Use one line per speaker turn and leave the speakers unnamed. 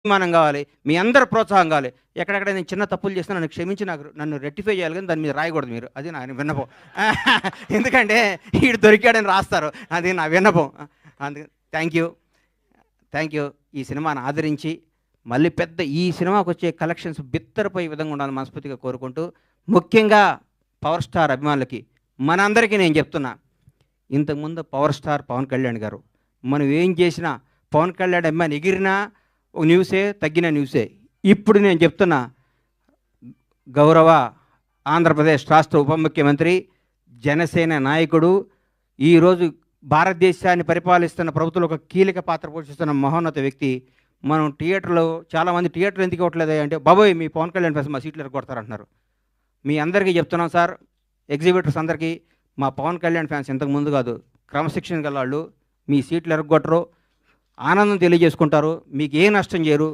అభిమానం కావాలి, మీ అందరి ప్రోత్సాహం కావాలి. ఎక్కడెక్కడ నేను చిన్న తప్పులు చేసినా నన్ను క్షమించి నన్ను రెక్టిఫై చేయాలి, కానీ దాని మీద రాయకూడదు మీరు. అది నా విన్నపం. ఎందుకంటే వీడు దొరికాడని రాస్తారు, అది నా విన్నపం. అందుకని థ్యాంక్ యూ. ఈ సినిమాను ఆదరించి మళ్ళీ ఈ సినిమాకు వచ్చే కలెక్షన్స్ బిత్తరపోయే విధంగా ఉండాలని మనస్ఫూర్తిగా కోరుకుంటూ, ముఖ్యంగా పవర్ స్టార్ అభిమానులకి మనందరికీ నేను చెప్తున్నా, ఇంతకుముందు పవర్ స్టార్ పవన్ కళ్యాణ్ గారు, మనం ఏం చేసినా పవన్ కళ్యాణ్ అభిమాని ఎగిరినా ఒక న్యూసే, తగ్గిన న్యూసే. ఇప్పుడు నేను చెప్తున్నా, గౌరవ ఆంధ్రప్రదేశ్ రాష్ట్ర ఉప ముఖ్యమంత్రి, జనసేన నాయకుడు, ఈరోజు భారతదేశాన్ని పరిపాలిస్తున్న ప్రభుత్వంలో ఒక కీలక పాత్ర పోషిస్తున్న మహోన్నత వ్యక్తి. మనం థియేటర్లో చాలామంది థియేటర్లు ఎందుకు ఇవ్వట్లేదు అంటే, బాబోయ్ మీ పవన్ కళ్యాణ్ ఫ్యాన్స్ మా సీట్లు ఎరగొడతారంటున్నారు. మీ అందరికీ చెప్తున్నాం సార్, ఎగ్జిబిటర్స్ అందరికీ, మా పవన్ కళ్యాణ్ ఫ్యాన్స్ ఇంతకు ముందు కాదు, క్రమశిక్షణ గల వాళ్ళు. మీ సీట్లు ఎరగొట్టరు, ఆనందం తెలియజేసుకుంటారు, మీకు ఏ నష్టం చేయరు.